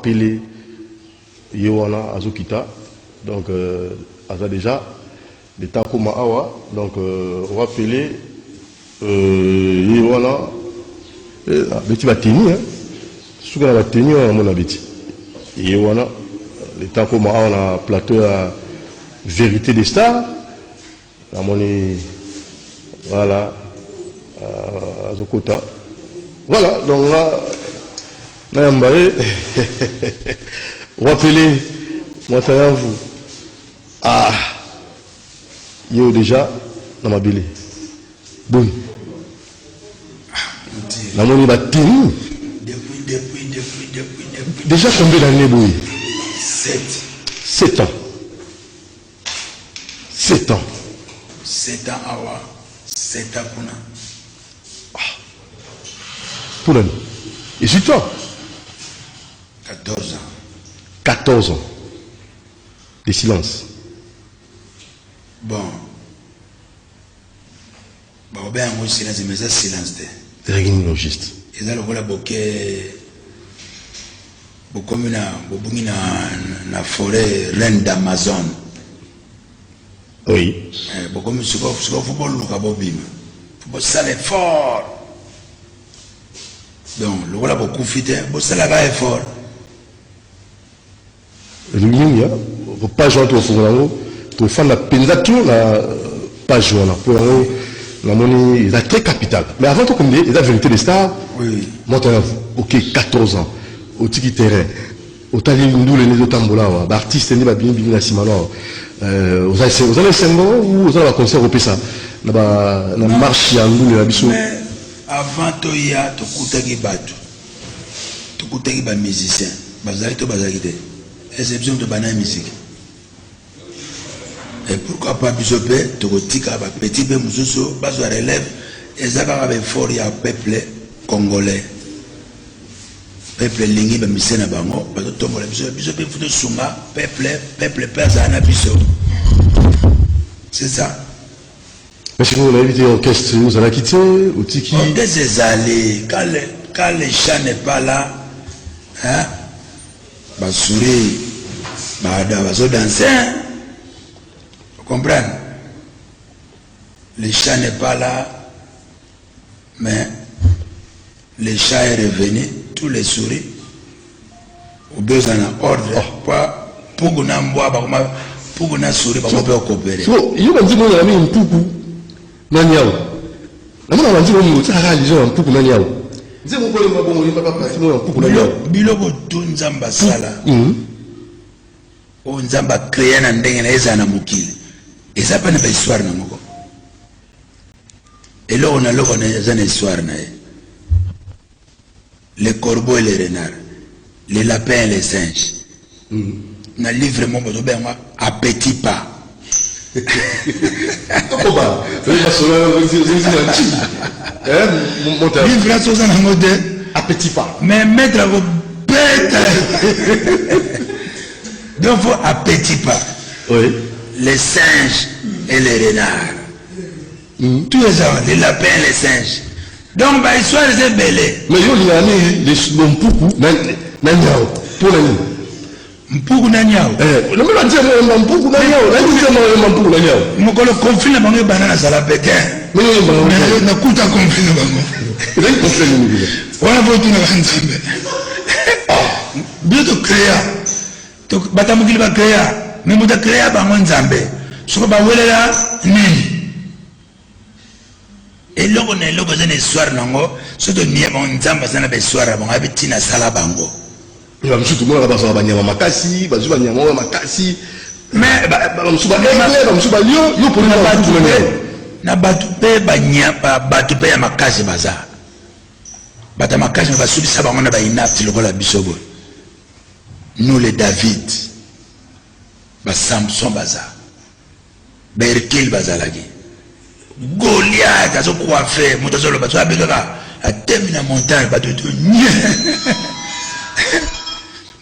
rappeler Yowana Azokita. Donc, Aza déjà, l'état comme Awa. Donc, rappeler Yowana. Beti va tenir. Ce qu'on va tenir, on a mon habitude. Yowana, l'état comme Awa, on a plateau à Vérité des Stars. À mon voilà. Azokota. Voilà, donc là, rappelez, moi, vous. Ah, yo déjà, dans ma bille. Bon. La monnaie va tenir. Depuis. Déjà combien d'années, Boui? 7 ans. 7 ans. 7 ans, awa. 7 ans, Puna. Pour l'année. Et sur toi? 14 ans. 14 ans. De silence. Bon, ben, on silence, mais ça silence. Rien de juste. Et là, le bokeh, beaucoup na forêt reine d'Amazon. Oui. Beaucoup de football, football sale fort. Donc, le voilà beaucoup fidèle, beaucoup sale fort. Le ligne, faut pas jouer au football. Pour faire la pénalisation, pas jouer pour la monnaie, il a très capital. Mais avant tout, comme il y a la vérité des stars, oui. Moi, ok, 14 ans, au tiki terrain, au tali nous les deux tambola, l'artiste n'est pas bien la simano. Vous avez 5 ans ou vous avez un concert au PSA? La marche à nous, la biso. Mais avant, tu y a tout coutagi batu, tout coutagi ba musicien, bazali to bazali. Exception de banane musique. Et pourquoi pas bisopé, Togotika, petit peu Moussou, bas relève, et ça va avec fort, il y a un peuple congolais. Peuple lingi, mais c'est un bango, parce que tombe la bisopé, il faut sunga, peuple persan à biso. C'est ça. Mais si vous avez évité l'orchestre, vous allez quitter, ou tiki. L'orchestre est allé, quand le chant n'est pas là, hein, bah souris, bah danser. Vous comprenez? Le chat n'est pas là, mais le chat est revenu, tous les souris, au besoin d'un ordre, pour qu'on ait souris, pour qu'on peut coopérer. Il y a un petit peu de un poukou, Naniao. La main a dit que ça a réalisé un poukou Naniao. C'est mon problème, bon, il n'y a pas pratiquement un poukou Naniao. Biloko Tunzamba Sala, on Zamba créé un ndenge et ça n'a mukile. Et ça pas une histoire na moko. Et là on a une histoire na. Les corbeaux et les renards, les lapins et les singes. Na livre mon bozo ben moi à petit pas. Comment? Livre ça na mode à petit pas. Mais mettre à vos bêtes. Donc faut à petit pas. Oui. Les singes et les renards. Tous les lapins et les singes. Donc, bah, histoire c'est belé. Mais il y a les Mpoukou, Naniao, pour la nuit. Mpoukou Naniao. Le même a dit Mpoukou Naniao, la nuit c'est Mpoukou Naniao. Mon collègue conflit la banque banane à la pékin. Mais il n'a coûté à conflit la banque. Il a eu conflit la banque. On a voté dans la Nzambe. Bien de créer. Batamukili va créer. Mais vous avez créé à Nzambe. Ce que vous avez là, ni. Et là, on est là, on est soir, non? Ce que nous avons Nzambe, c'est un soir, on a petit na sala bango. Il va me dire tout le monde va faire banyama makasi, va jouer banyama makasi. Mais, on se bat les, on se bat les, yo pour nous battre tout le monde. Na batupe banyama, batupe ya makasi baza. Bata makasi va subir ça, on a ba inapte le la bisobo. Nous les David. Samson baza, Berkil bazalagi, Goliath a son coiffé, Moutazolo baza, Bekaka a terminé la montagne, pas de tout.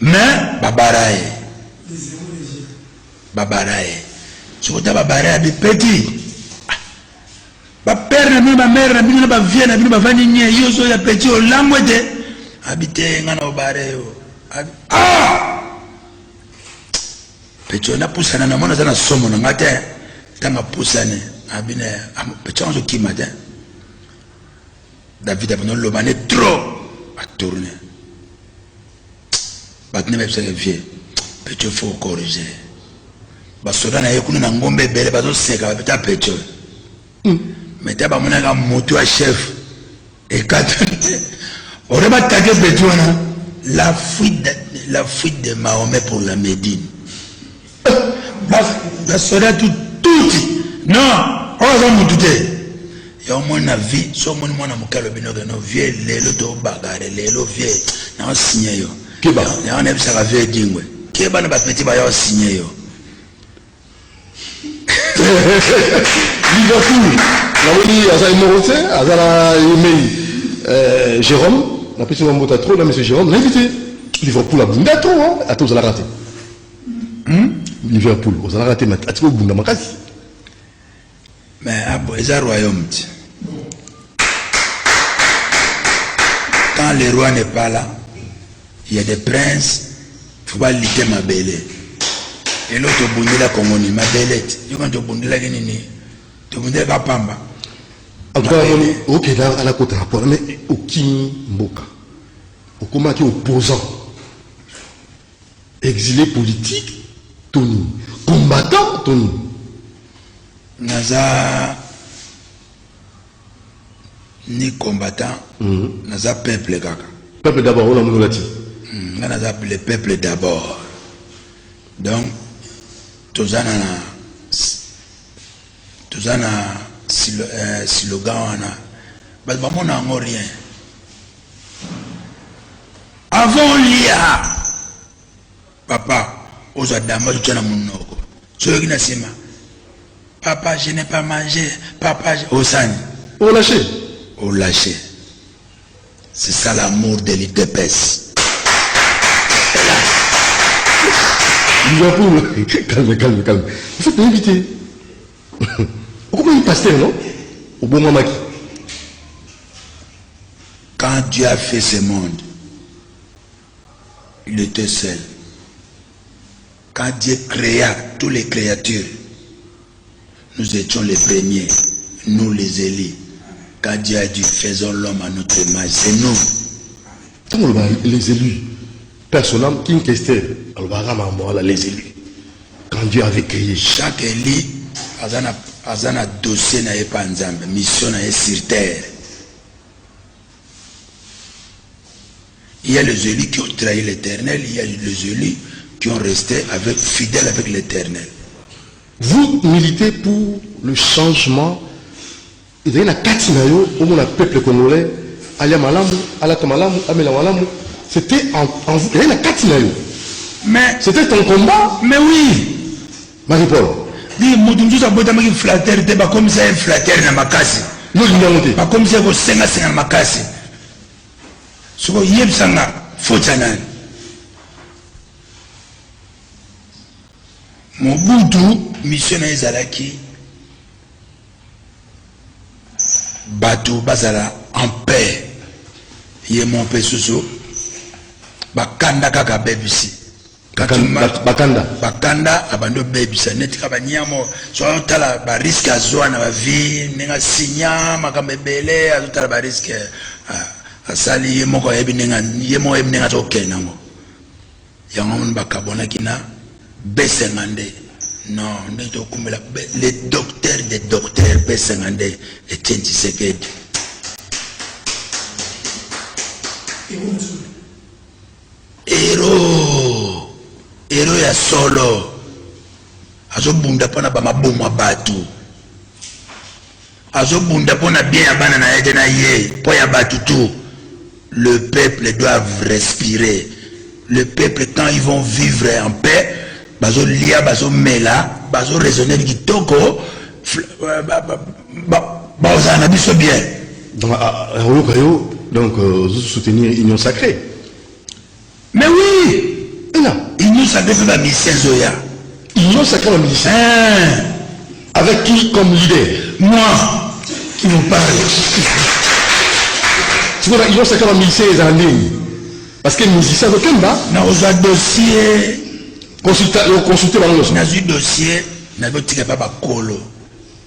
Mais Babarae, ce que tu as Babarae des petits. Ma père, ma mère, ma vieille, ma vanille, yo so ya petit au lamouette, habité ngana au barré. Ah! Pecho na pusana na mona zana somo na ngate tanga pusane abine pecho nzo kimate David a besoin de l'obaner trop à tourner. Batne me psa vie. Pecho faut corriger. Basoda na yekuna na ngombe bele bazo seka beta pecho. Mais t'as pas mon aga moto à chef et quatre. On va taguer pecho na la fuite de Mahomet pour la Médine. Basoda tout non, on va m'outer. Ya mwana vie so mwana mwana mukalo binoga no vie lelo to bagare lelo vie na signé yo keba ya on ebisa ka vie dingwe keba na ba petit ba yo signé yo Liverpool la woni azali morose azala email Jérôme na petit ngombo trop là monsieur Jérôme l'invité Liverpool a bunda trop hein ato zala raté Liverpool ozala raté mais atiko bunda makasi. Mais abo eza royaume. Quand le roi n'est pas là, il y a des princes, il faut pas lutter ma belle. Et l'autre bondi la Congoni, ma bellette. Tu quand tu bondi la Guinée, tu bondi la Pamba. En tout cas, ok, là, à la côte rapport, mais au Kimi Mboka, au comment qui est opposant, exilé politique, Tony, combattant, Tony. Naza ni combattant, naza peuple kaka. Peuple d'abord, on a mon lati. Naza le peuple d'abord. Donc, tozana slogan wana. Bas ba mona ngo rien. Avant l'IA, papa, aux adama tu na monoko. Soyo kina sima. Papa, je n'ai pas mangé. Papa, au sang. Au lâché. Au lâché. C'est ça l'amour de l'IDPS. Liverpool, calme. Il faut t'inviter. Comment il pasteur, non? Au bon moment. Quand Dieu a fait ce monde, il était seul. Quand Dieu créa toutes les créatures, nous étions les premiers, nous les élus. Quand Dieu a dit faisons l'homme à notre image, c'est nous. Comment les élus, personnellement, qui question, les élus, quand Dieu avait créé. Chaque élu a un dossier na pas ensemble, mission na sur terre. Il y a les élus qui ont trahi l'Éternel, il y a les élus qui ont resté fidèles avec l'Éternel. Vous militez pour le changement. Il y a une katinayo au monde peuple congolais. Alia malamu, alata malamu, amela malamu. C'était en vous. Il y a une katinayo. Mais c'était ton combat. Mais oui. Marie-Paul. Dis Moudou a beau t'amener flatteur, t'es pas comme ça un flatteur na makasi. Non, il n'y a monté. Pas comme ça vous senga na makasi. Ce que yeb sanga fotanan. Mobutu mission ezalaki Batu bazala en paix. Yé mon père soso bakanda kaka bebisi. Bakanda abando bebisa netika banyamo so tala ba risque azwa na ba vie ninga sinya makambebele azotala ba risque asali yé moko yebi ninga yé mo yebi ninga to kenango. Yango mun bakabona kina besengande. Non, les docteurs des docteurs Bessengande et Tshisekedi. Héros ya solo. Azo bunda pona ba mabomwa batu. Azo bunda pona bien ya bana na yede na ye, po ya batu tout. Le peuple doit respirer. Le peuple quand ils vont vivre en paix, bazo lia bazo mela bazo raisonner kitoko bazana biso bien donc soutenir union sacrée. Mais oui, union sacrée fait la mission zoya. Union sacrée la mission. Avec qui comme leader? Moi qui vous parle. Tu vois union sacrée la mission est en ligne. Parce que musicien de Kemba, na oza dossier consulter dans le son. na zu dossier na botika papa kolo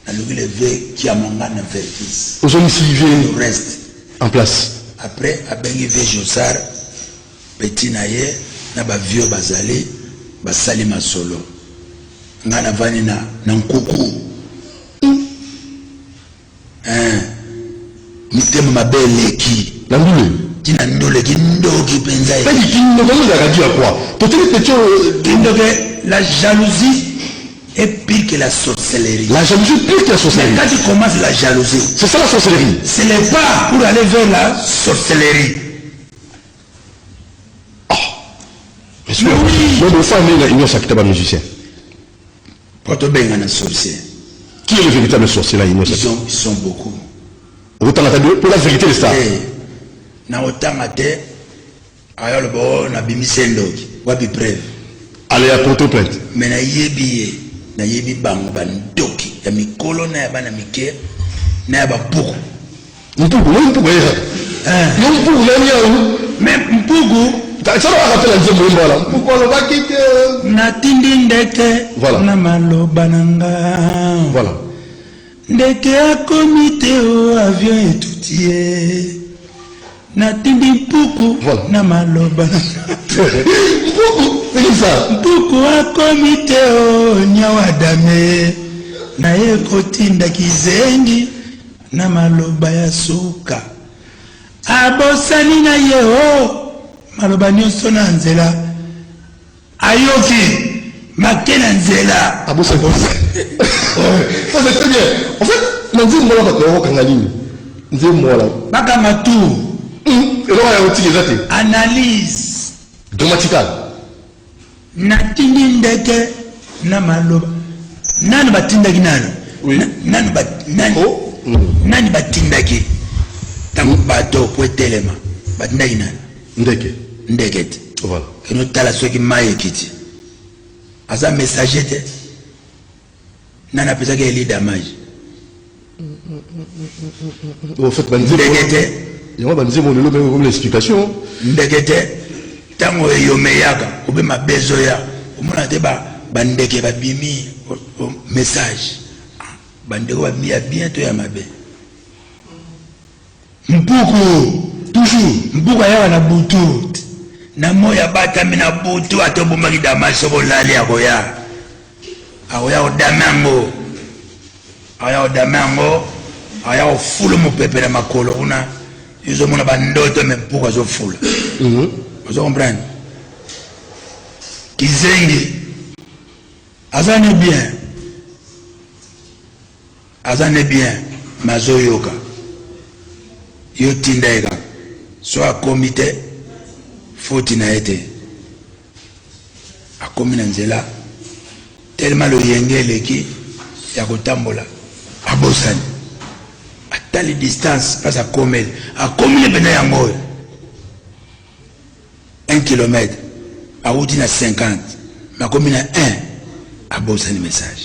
na lugi levé qui a mon gars na vertis Aux hommes s'y le reste en place. après a bengi ve Josar petit naye na ba vieux bazali basali masolo ngana vani na nkuku mitema mabeleki La boule. tina ndoleki ndoki penza Pas dit qu'il ne va dire quoi. Tout est petit. la jalousie est pire que la sorcellerie. La jalousie est pire que la sorcellerie. Mais quand tu commences la jalousie, C'est ça la sorcellerie. ce n'est pas pour aller vers la sorcellerie. Mais oui. Moi, mon frère, il y a un musicien. Pour te baigner un sorcier. Qui est le véritable sorcier là? Ils sont beaucoup. Autant pour la vérité, c'est ça. Na autant até ayol bo na bimisendo wapi preuve Allez à porter plainte. mais na yebi bango bandoki ya mikolo na ya bana mike na ya bapuku Mpugu, non mpugu ya. Non mpugu nani ya. mais mpugu Ça va rappeler la deuxième voilà. Pourquoi on va quitter? na tindi ndeke Voilà. na maloba nanga Voilà. ndeke akomi te o avion etutie na tindi mpuku Voilà. na maloba Mpugu, c'est ça. mpuku akomi te o nyawa dame na ye kotinda kizengi na maloba ya suka abosani na ye o maloba nyonso na nzela ayoki make na nzela Ah bon, c'est bon. Ça c'est très bien. En fait, on dit moi là quand on kangalini. On dit moi là. bakanga tu Et là il y a aussi les athées. analyse Grammatical. na tindi ndeke na maloba nani batindaki nano Oui. Oh. nani batindaki tango bato po etelema batindaki nano Ndeke. ndeke te Voilà. keno tala soki mai ekiti aza messager te nani apesaki eli damage En fait, ben ndeke te il y a un banzé mon lelo mais comme l'explication. ndeke te ntango eyomeyaka obe mabezo ya omona te bandeke babimi message bandeko babimi ya bien to ya mabe mpuku toujours mpuku ayaka na butu na moya batami na butu atobomaki damage soko olali akoya kodama yango aya kofula mopepe na makolo kuna ezomona bandoto me mpuku azofula ozo comprendre kizengi azane bien mazoyoka yo tinda eka so akomi te foti na ye te akomi na nzela tellement loyenge eleki ya kotambola abosani atali distance mpasi akomeli akomi ne pene yango oyo 1 kilomètre awuti na 50 makomi na 1 abosani message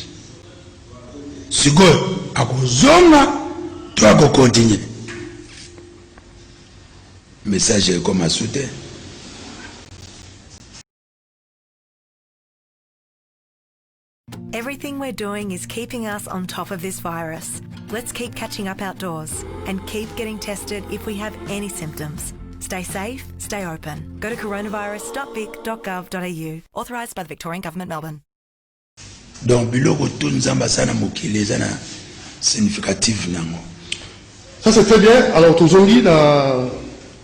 sikoyo akozonga to akokontinue message ekoma su te. Everything we're doing is keeping us on top of this virus. Let's keep catching up outdoors and keep getting tested if we have any symptoms. Stay safe, stay open. Go to coronavirus.vic.gov.au. Authorised by the Victorian Government, Melbourne. Donc biloko tout nzamba sana mokili eza na significatif nango. Ça c'est très bien. Alors Tozongi,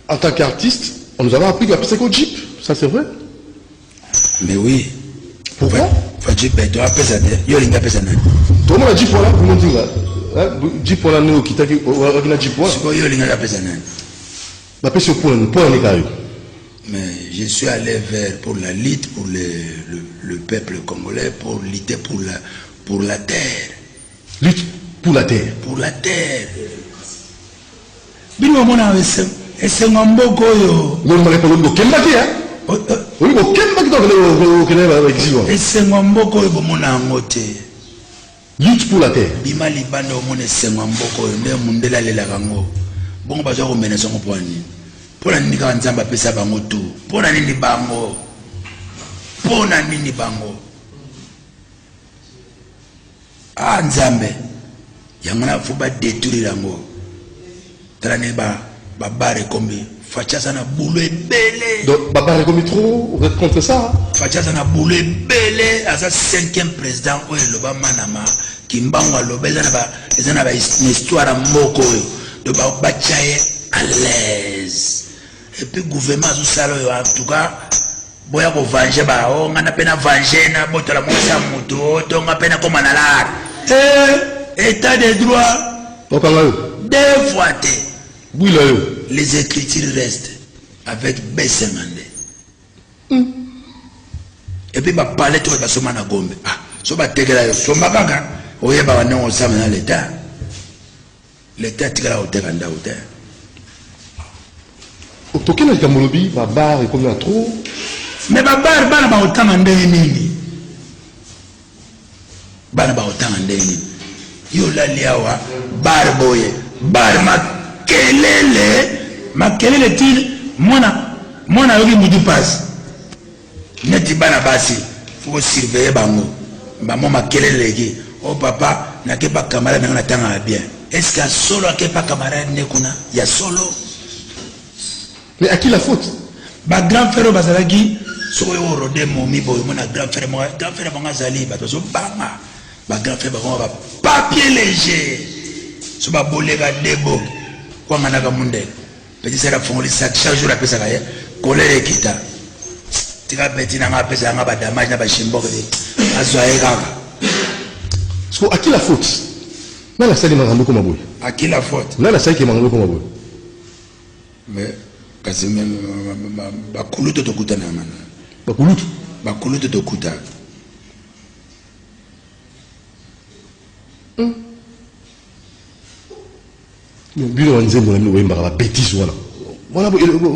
en tant qu'artiste, on nous avait appris qu'à passer qu'au Jeep. Ça c'est vrai? Mais oui. Pourquoi? Jeep to apesa te. Yo linga pesa nani? Tout le monde a Jeep voilà, vous m'en dites là. Jeep voilà nous qui t'a qui a Jeep voilà. Siko yo linga pesa nani? La pêche pour un carré. Mais je suis allé vers pour la lutte pour le peuple congolais, pour lutter pour la terre. Lutte pour la terre. Pour la terre. Bino mona esengo mboko yo. Non mais pas le kembaki hein. Oui, au kembaki donc le Canada existe. Esengo mboko yo bomona ngote. Lutte pour la terre. Bima libanda omona esengo mboko yo nde mundela lela kango. Bongo bazo ko mena songo poani. Pona nini ka nzamba pesa bango tu? Pona nini bango? Pona nini bango? Ah nzambe. Yangana fuba détruire yango. Tala ba bare kombi. Facha sana boulot belé. Donc bare kombi trop, vous êtes contre ça? Facha sana boulot belé. Asa 5e président oyo loba manama. Kimbango lobeza na ba histoire moko oyo. De ba chaye à l'aise. Et puis gouvernement sous salo en tout cas boya ko venger ba o ngana pena venger na botola mosa muto to ngapena ko manala état de droit deux fois les écritures restent avec Bessemande et puis ba parler to ba soma na gombe ah so ba tegela yo soma kaka oyeba wana on sama na l'état tigala oteka ndauta. Toké na Kamolobi, ma barre est comme trop. Mais ma barre, bana ba autant en nini. Bana ba autant en nini. Yo la liawa, bar boye, bar makelele til, mona yogi mudi passe. Neti bana basi, faut surveiller bango. Maman makelele ki, oh papa, na ke pas camarade na tanga bien. Est-ce qu'il y a solo ke pas camarade ne kuna? Il y a solo. Mais à qui la faute? Ba grand frère bazalaki soyo rodé momi boy mon grand frère banga zali ba to so banga ba grand frère ba papier léger so ba bolega debo kwa ngana ka munde petit sera fongoli chaque jour a pesa kaya kolere kita tika petit na ngapesa ngaba damage na ba shimboke azwaye kaka. So à qui la faute? Nana sali mangambo koma boy. À qui la faute? Nana sali mangambo koma boy. Mais kasi bakuluto tokuta na mana bakuluto tokuta bino wanzembo na wemba ba bêtise voilà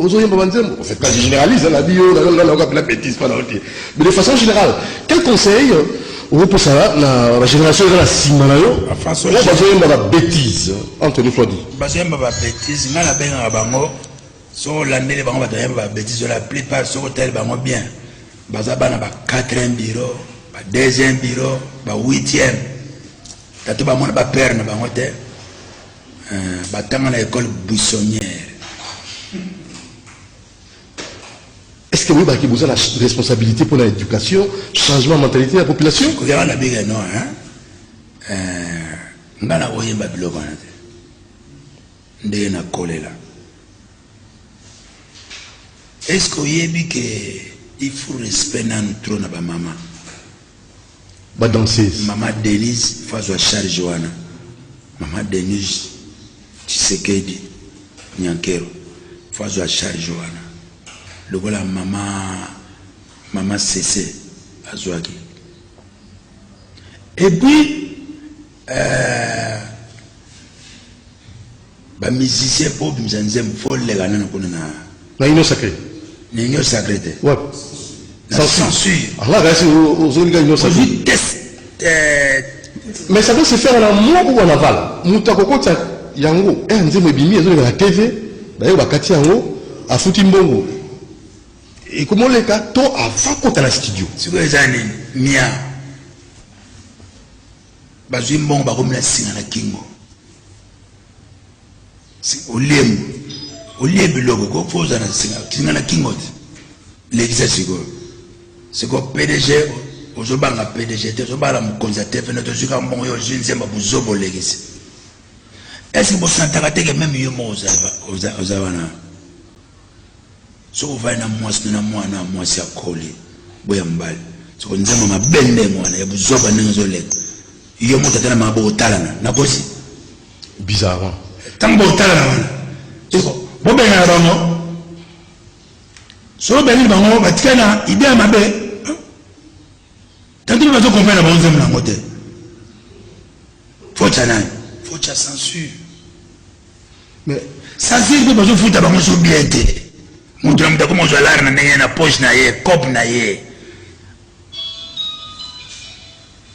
ozoyemba wanzembo en fait pas généralise la bio la bêtise pas mais de façon générale quel conseil on pour ça la génération de la simanayo ozoyemba ba bêtise Anthony Flodi bazemba ba bêtise ngala benga bango. So l'année bango bataya ba bêtise la plupart so hôtel bango bien bazaba na ba 4e bureau ba 2e bureau ba 8e tato ba mona ba père na bango te ba tanga na école buissonnière. Est-ce que vous avez besoin de la responsabilité pour l'éducation, changement de mentalité de la population? Ko ya na biga non ngana oyemba biloko na te ndé na kolela. Est-ce qu'il faut respect dans notre trône à maman? Bah danseuse. Maman Denise, faut soit charge Joana. Maman Denise, Tshisekedi, Nyankero, faut soit charge Joana. Le voilà maman Cessé, Azouaki. Et puis, bah musicien pauvre, nous faut les gagner dans le na union sacrée. L'union sacrée. Ouais. Sans censure. Allah reste aux union sacrée. Mais ça doit se faire en amont ou en aval. Moutakoko yango. Nzembo bimi ezo na TV. D'ailleurs bakati yango a futi mbongo. Et comment les cas to avant qu'on dans la studio. C'est quoi ça ni mia. Bazui mbongo bakomi na singa na kingo. C'est olem. Olie biloko ko foza na singa na kingote l'exercice c'est ko PDG ozobanga PDG te ozobala mukonza te fe noto zuka mbongo yo zinzemba buzobo legisi est-ce que vous sentez que même yo mo ozabana so va na mwasi ya koli boya mbali so nzemba mabende mwana ya buzoba nenzo leg yo mo tatana mabo otalana na kosi bizarre tango otalana wana bon ben alors so ben bango batikana idée mabe tanto bazo comprendre bango nzembo na ngote faut cha censure mais censure que bazo futa bango so bien te montre mta comme on la na na poche na ye cop na ye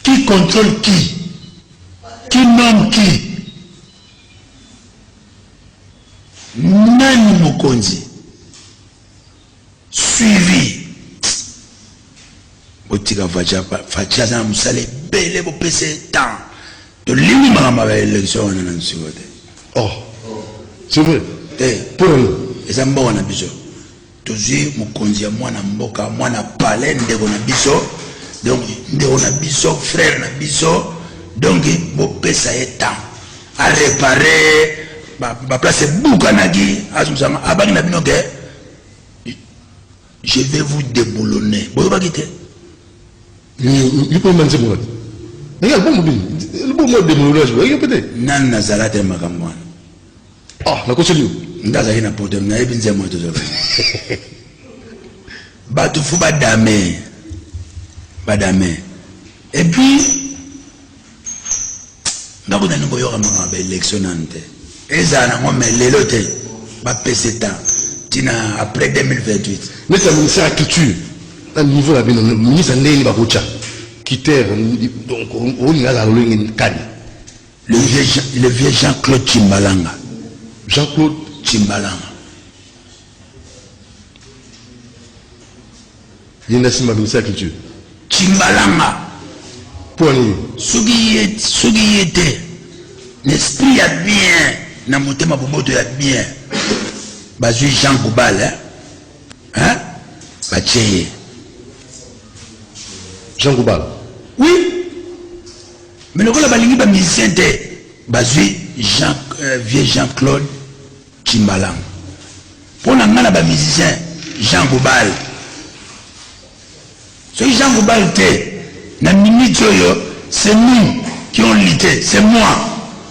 qui contrôle qui nomme qui nani mokonzi suivi. Botika Facha za musale bele bo pese temps. De l'imi mama ba élection na nsiwote. Oh. C'est vrai. Pour nous. Et ça mbona biso. Tozi mukonzi ya mwana mboka mwana palais ndeko na biso. Donc ndeko na biso frère na biso. Donc bo pesa temps à réparer ba place boukanagi azumsama abaki na bino ke je vais vous déboulonner. Boyo ba kité. Il peut mentir moi. Regarde bon mobile. Le bon mode démoulage, il peut être. Nan nazala te makamwana. Ah, la continue. Ndaza ina pote na ebinze mo to zoba. Ba tu fu ba dame. Et puis ndako na ngo yoka mama ba élection nante. Eza na ngome lelo te ba pese temps. Tina après 2028. Mais le ministère de la Culture, à niveau de la ministre Ndeni Bakocha, qui terre, donc on a la langue Kani. Le vieux Jean-Claude Chimbalanga. Jean-Claude Chimbalanga. Il y a un ministère de la Culture. Chimbalanga. Pour aller. Sugi était. L'esprit a bien. Na motema boboto ya bien. Bazui Jean Goubal, hein? Bacheye. Jean Goubal. Oui. Mais le rôle balingi ba musicien te. Bazui vieux Jean-Claude Chimbalang. Pour na ngana ba musicien Jean Goubal. Ce Jean Goubal te. Na minute yo, c'est nous qui ont lutté, c'est moi.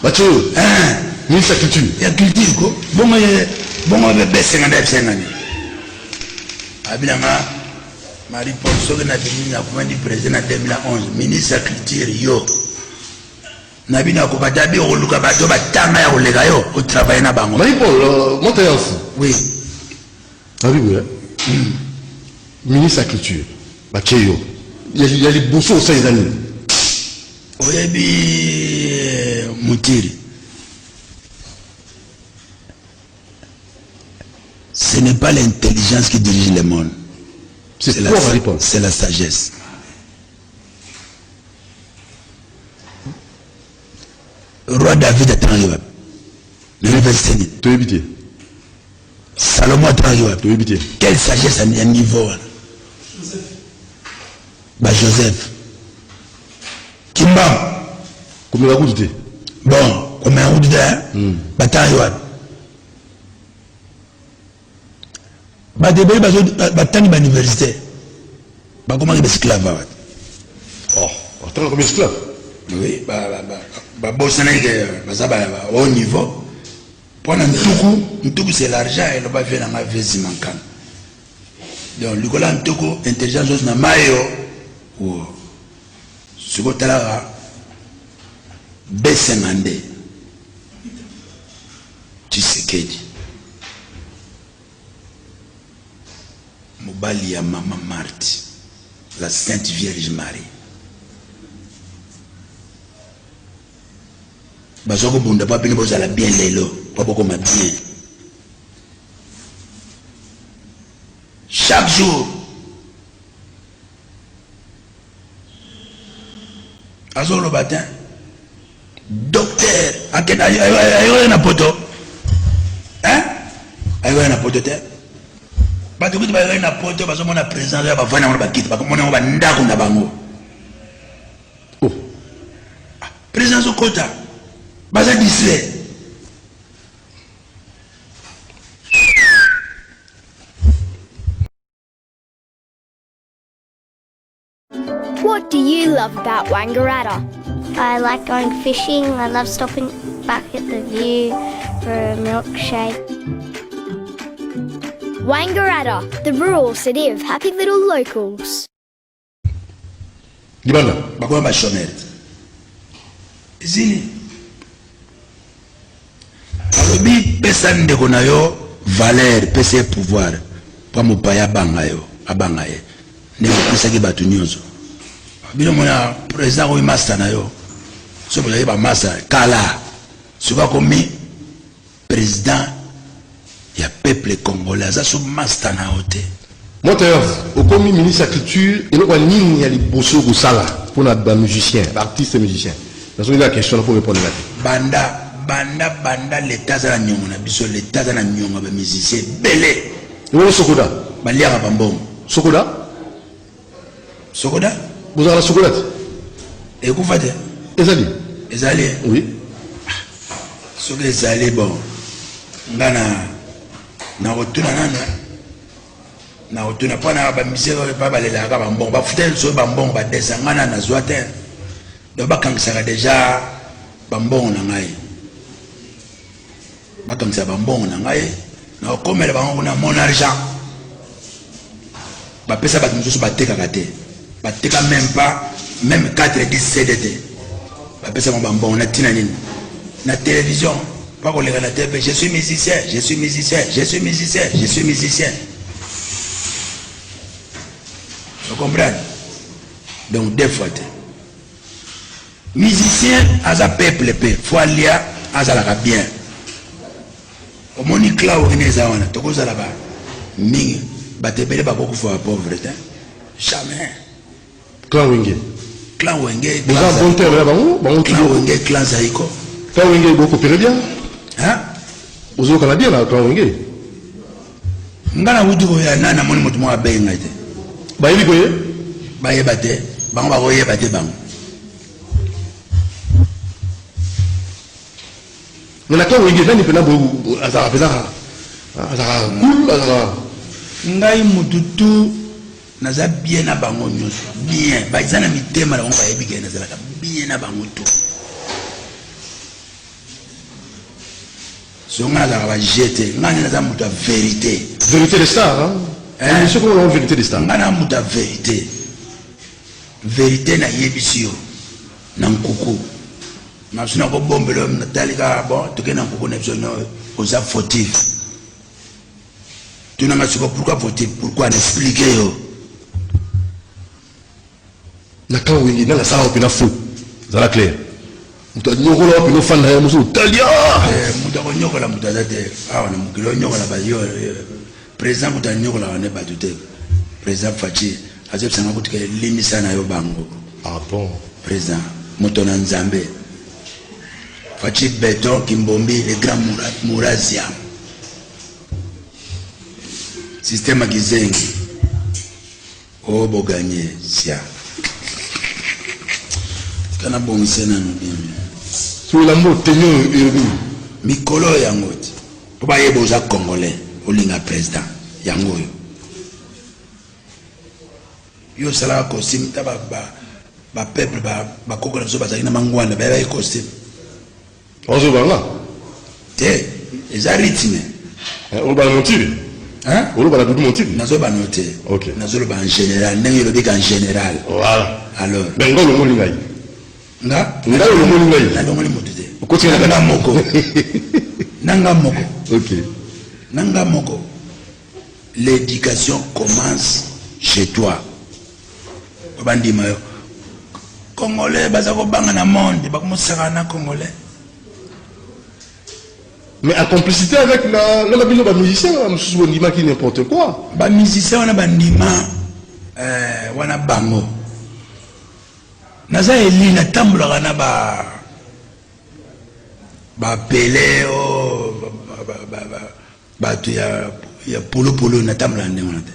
Mathieu. Hein? Ministre de la Culture. Il y a culture quoi. Bon le baisse 50 ans. Abilanga Marie-Paul Sogue na bini na commande du président en 2011, ministre de la Culture yo. Na bina ko batabi o luka bato batanga ya kolega yo au travail na bango. Marie-Paul, Montaigne. Oui. Ah oui, oui. Ministre de la Culture. Mathieu. Il y a les boussons au sein des années. Oyebi Moutiri. Ce n'est pas l'intelligence qui dirige le monde. C'est la sagesse. Roi David est arrivé. L'université. Tu es évité. Salomon est arrivé. Tu es évité. Quelle sagesse à un niveau? Joseph. Kimba. Combien de route? Bon, combien de route? Bataille. Badebeli batani ba université. Ba comment les esclaves. Oh, attends comme esclave. Oui, bossana au niveau. Pour Ntuku c'est l'argent et le ba vient dans ma vie manquant. Donc le cola Ntuku intelligence na mayo. Oh. Ce côté là B50. Tu sais qu'est-ce Mobali ya Maman Marthe, la Sainte Vierge Marie. Bazoko bunda pa bini bozala bien lelo, pa boko ma bien. Chaque jour, azo le matin, docteur, ayo na poto, hein? Ayo na poto te. Bato kuti ba na poto bazo mona présence ya bavana mona bakiti ba mona ba ndako na bango. Oh. Présence au kota. Baza distrait. What do you love about Wangaratta? I like going fishing. I love stopping back at the view for a milkshake. Wangaratta, the rural city of happy little locals. Libanda. Bakwa ba chômeur. Zini. Alobi pesa ndeko na yo valeur, pesa pouvoir. Pa mopaya banga yo, abanga ye. Ndeko pesa ki batu nyonso. Bino mona président ko master na yo. So bo ba master kala. Suka komi président ya peuple congolais ça sous master na ote Moi, d'ailleurs, au commis ministre de la Culture, il y a des bossos au sala pour les musiciens, les artistes et musiciens. Dans une question pour répondre là. Banda, l'État a l'État a les musiciens, belé. Vous avez Sokoda? Balia Bambon. Sokoda? Sokoda? Vous avez la Sokoda? Et vous faites? Ezali? Ezali? Oui. Ce que Ezali, bon. Ngana, na retourne na retourne pas na ba misère pas ba la ka bambon ba futel so bambon ba desangana na zoater do ba kangsaka déjà bambon na ngai ba kangsaka bambon na ngai na komela bango na mon argent ba pesa ba kimso ba teka kate ba teka même pas même 4 10 CDT ba pesa mo bambon na tina nini na télévision pas qu'on les regarde je suis musicien je suis musicien je suis musicien je suis musicien. Vous comprenez? Donc, deux fois. Musicien, à sa peuple, il faut aller à sa bien. Au monique là, où il y a un peu de là-bas. Ming, batébélé, pas beaucoup de pauvreté. Jamais. Clan Wenge. Clan Wenge. Vous avez un bon terme là-bas? Clan Wenge, clan Zaïko. Clan Wenge est beaucoup plus bien. Hein? Vous avez Canadien là, Clan Wenge? Ngana wudu ya nana moni mutu mwa be ngate. Ba yeli koye? Ba yebate, bango ba yebate bango. Mais la Clan Wenge nani pena bo azara pena. Azara cool azara. Ngai mututu naza bien na bango nyoso. Bien, ba izana mitema la bango ba yebi gena zala bien na bango to. Si on a la jeté, on a la vérité. Vérité des stars, hein? C'est quoi la vérité des stars? On a la vérité. Vérité na yebisio. Nan kuku. Na suna ko bombe l'homme na talika bon, to ke nan kuku na biso no oza fautif. Tu n'as pas pourquoi fautif? Pourquoi n'expliquer yo? Na Clan Wenge na la sala opina fou. Ça la clair. Muta nyokola opina fan na muso talia. Muta ko nyokola muta date. Ah na mukilo nyokola ba yo. Président muta nyokola ne ba dute. Président Fachi azep sanga kutika limisa na yo bango. Ah bon. Président Mutona Nzambe. Fachi Beton Kimbombi le grand Murazia. Système à Gizengi. Oh boganye sia. Kana bongisena no bien. Sur la mot tenyo ebi. Mikolo yangoti. Oba yebo za Congolais olinga président yango yo. Yo sala costume ta ba peuple ba kokona so bazali na mangwana ba costume. Ozo banga. Te, eza rythme. On va mentir. Hein? On va la mentir. Nazo ba noter. OK. Nazo ba en général, ndenge lo bika en général. Voilà. Alors, Bengo le molingai. nga Nga le molingai. na dongo le motete. Continue Nanga moko. Nanga moko. OK. Nanga moko. L'éducation commence chez toi. Babandima yo. Congolais bazako banga na monde, bakomosaka na Congolais. Mais en complicité avec la musicien, je qui n'importe quoi. Ba musicien wana bandima wana bango. Naza eli na tambula na ba Pelé ba tu ya polo na tambula ndengona te.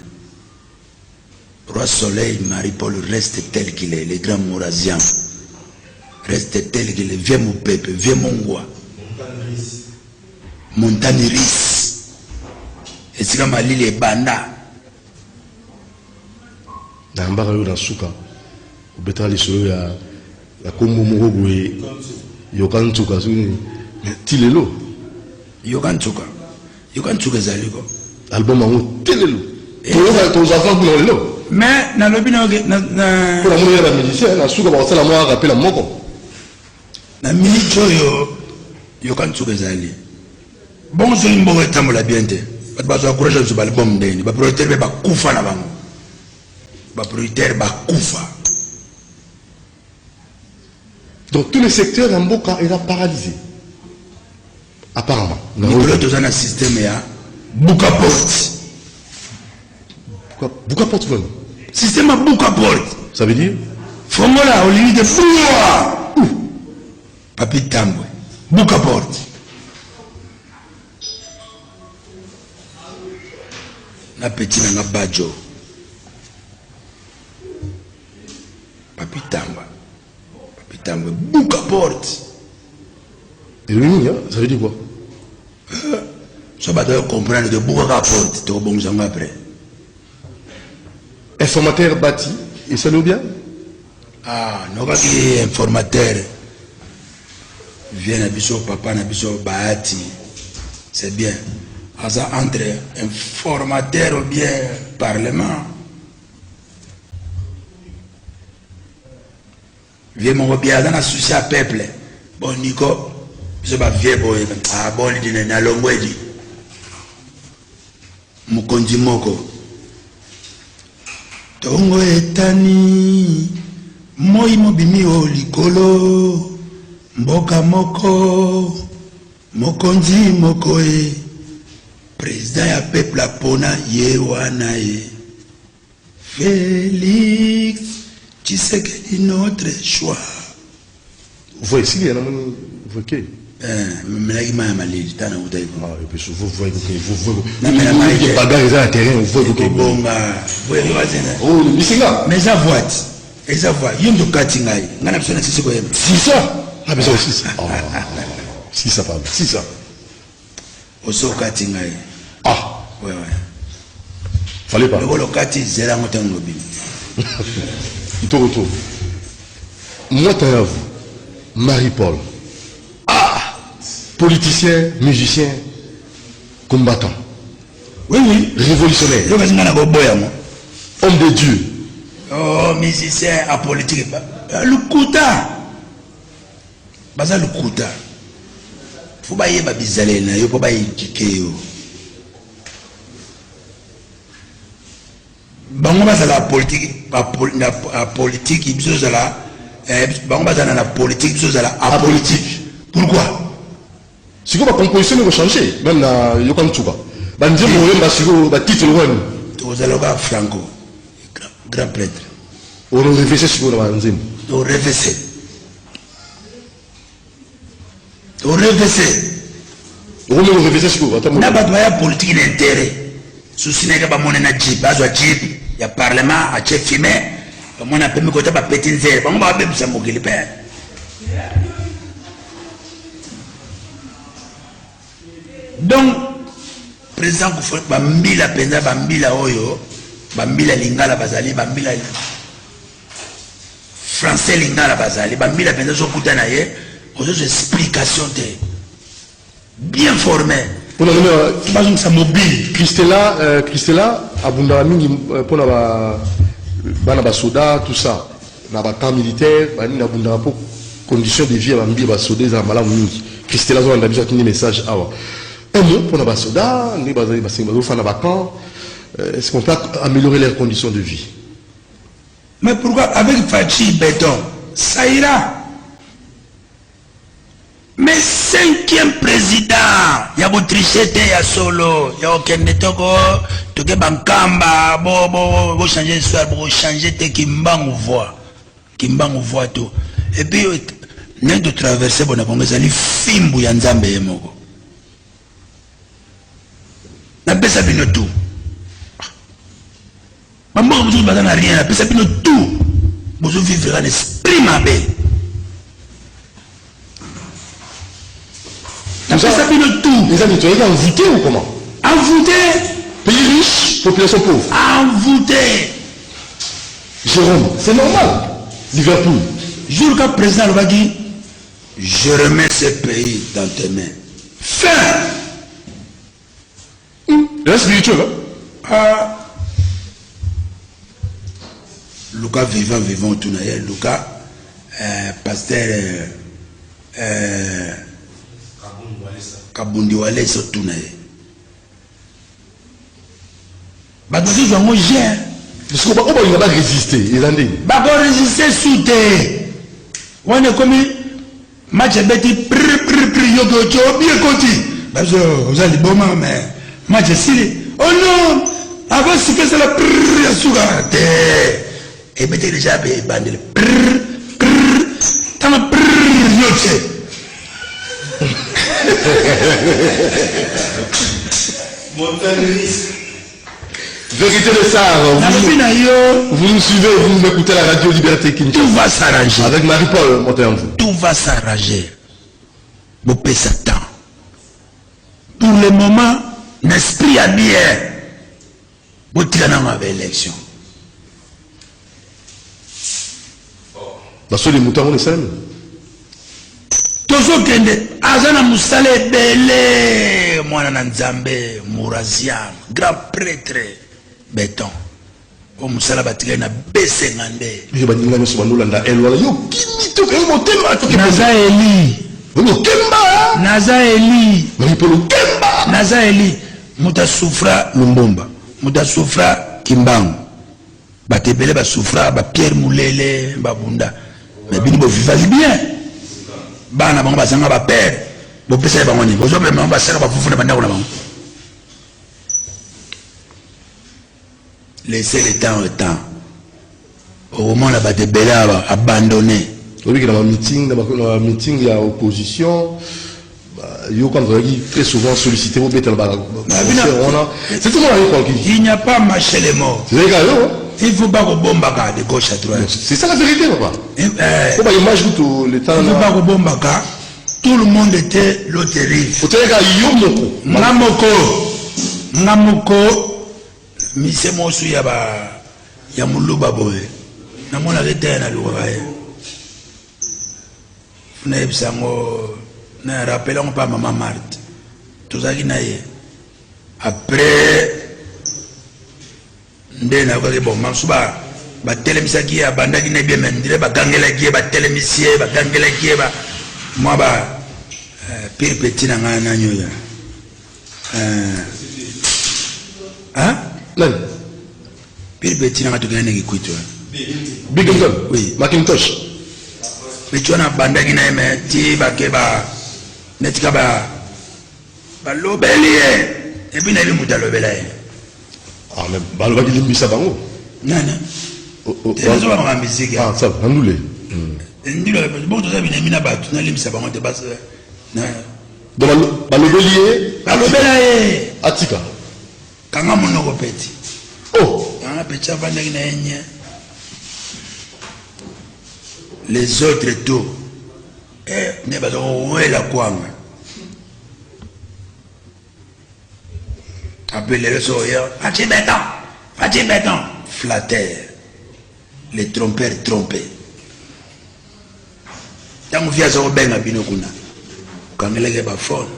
Roi Soleil, Marie-Paul reste tel qu'il est, les grands Mouraziens. Reste tel qu'il est, viens mon peuple, viens mon roi. Montagne Ris. Et c'est comme l'île est Banda. Dans le dans Souka, au bétal, il y a la Kombo Mourogoué, Yokan Tsuka, mais Tilelo. Yokan Tsuka. Yokan Tsuka Zaliko. Album en Tilelo. Et aux enfants pour le lot. Mais, dans le bino, pour la moyenne la musicien, la Souka va la moi rappeler la Moko. La minute, Yokan Tsuka Zali. Bon, c'est une bonne étape la bien. Parce que encourager sur l'album d'Eni. Les prioritaires va koufa na bango. Les prioritaires va koufa. Donc tous les secteurs en Mboka est paralysé. Apparemment. Nous avons un système ya Buka Port. Bouka porte vraiment. Système à Bouka porte. Ça veut dire Fongola, au limite de Boua. Papi Tambwe. Bouka porte. Na petit na badjo. Papi Tambwe. Bouka porte. Et le mini, hein, ça veut dire quoi? Ça va te comprendre de Bouka porte. Tu vas bon après. Informateur bâti, et ça nous bien? Ah, non pas que informateur vient à biso papa na biso bahati, c'est bien. Asa entre informateur ou bien parlement. Vient mon bien dans la souci à peuple. Bon Nico, biso ba vieux boy. Ah bon il dit na longweji. Mukonzi moko. Tongo etani moi mobimi o likolo mboka moko mokonzi moko e président ya peuple apona ye wana e Félix Tshisekedi notre choix. Vous voyez ici, il y a un voquet. Menaki ma malili tana utai. Ah, et puis vous voyez vous voyez bagarre ils ont un terrain, vous voyez bonga. Voyez wazena. Oh, le bisinga. Mais ça voit. Et ça voit. Yondo katingai. Ngana bisona sisi ko yem. C'est ça. Ah mais ça aussi ça. Si ça pas. Si ça. Oso katingai. Ah. Ouais. Fallait pas. Le kati zera ngotango bi. Il te retrouve. Moi t'as vous. Marie-Paul. Politicien, musicien, combattant. Oui. Révolutionnaire. Homme de Dieu. Oh, musicien, apolitique. Lukuta. Baza Lukuta. Faut pas y bizarre na yo, faut pas y yo. Bango baza la politique, la politique, ils sont là. Bango baza la politique, ils sont là. Apolitique. Pourquoi? Si vous avez composition, vous changez. Même dans le Yokantuka. Bandier Moyen, si vous avez titre loin. Vous allez voir Franco, grand prêtre. On réfléchit sur la bandier. On réfléchit. On réfléchit. On réfléchit sur vous. N'a pas de politique d'intérêt. Souci n'est pas mon énergie. Pas de jeep. Il y a parlement, à chef fumé. On a pu me côté par petit zéro. On va même s'amoguer le père. Donc, président Koufoué, Bambila Penza, Bambila Oyo, Bambila Lingala Bazali, Bambila Français Lingala Bazali, Bambila Penza, Zokutanaye, aux autres explications bien formées. Pour la mobile. Christella, Abunda Mingi, pour la soda, tout ça. Dans le camp militaire, Bani Abunda pour conditions de vie à Bambi, Basoda, Zamala Mingi. Christella, on a besoin de message. Un mot pour les soldats, est-ce qu'on peut améliorer leurs conditions de vie? Mais pourquoi avec Fachi Béton, ça ira? Mais 5e président, il y a beau tricher, il y a solo, il y a aucun netoko, tu es bankamba, bon, changer l'histoire, bon, changer tes kimbangu voix tout. Et puis, n'est de traverser, bon, on a les fimbu yanzambe yemoko. Na pesa bino tout. Maman vous bazana n'a rien, na pesa bino tout. Vous vivre un esprit mabé. Na pesa bino tout. Les amis, tu es envoûté ou comment? Envoûté. Pays riche, population pauvre. Envoûté. Jérôme, c'est normal. Liverpool. Jour qu'un président le va dire, je remets ce pays dans tes mains. Fin. C'est spirituel, hein? Lucas vivant, tout n'a Lucas, pasteur Kabundi Walesa, tout n'a pas. Parce que moi j'ai. Parce qu'on va pas résister, ils ont dit. Bah, on résister sous terre. On est comme match bêti, bien conti. Parce que vous allez bon, mais. Match si. Oh non! Avant ce que c'est la prrr ya suka te. Et mettez déjà be bandel prrr prrr. Tama prrr yote. Vérité de ça, vous nous suivez, vous m'écoutez à la radio Liberté Kinshasa. Tout va s'arranger. Avec Marie-Paul Montagne. Tout va s'arranger. Vous payez ça temps. Pour le moment, l'esprit a bien. Vous tirez avec l'élection. Parce que les moutons, on est seuls. Tozo kende, azana musale bele, mwana na nzambe, Mourazian, grand prêtre, béton. O musala batika na besengande. Je vais dire que je vais yo kimito ke motema to Naza Eli. Kemba. Naza Eli. Marie-Paul Kemba. Naza Eli. Muta souffra Lumbomba. Muta souffra Kimbangu. Batebele ba souffra ba Pierre Moulele, ba Bunda. Mais bini bo vivali bien. Bana bango bazanga ba père. Bo pesa ba ngoni. Bozo me ba sera ba fufuna ba ndako na bango. Laissez le temps au temps. Au moment là ba tebele abandonné. Oui, dans un meeting, il y a opposition. Quand vous avez très souvent sollicité vos bêtes, c'est tout le monde qui. Il n'y a pas marché les morts. C'est vrai, il faut pas que bomba de gauche à droite. C'est ça la vérité, papa. Faut pas imaginer tout le temps. Il faut pas que bomba. Tout le monde était l'autre rive. Faut dire qu'il y a Namoko. Mise mosu yaba yamuluba boy. Namona rete na luwaye. Na rappelons pas maman Marthe. Tout ça qui n'a eu. Après, ndena kwa bon mansuba ba telemisaki ya banda ki na bien mendire ba gangela ki ba telemisie ba gangela ki ba moi ba pire petit na ngana nyoya. Hein? Lan. Pire petit na ngatu ngene ki kuitwa. Big Gun. Oui. Macintosh. Mais tu as un bandage qui n'a pas été ba netika ba lobelier et puis na lui muta lobelaye. Ah mais baloba ki limbisa bango. Nana. C'est ça ma musique. Ah ça, andule. Ndilo bon tout ça bina mina ba tu na limbisa bango te bas na. Donc balobelier, balobelaye atika. Kanga monoko peti. Oh, kanga pecha bandage na enya. Les autres tout. Ne pas où est la kwanga. Appelez le soya. Fatih béton. Flatteur. Les trompeurs trompés. Tant que vous avez un ben à binokuna. Quand vous avez un phone.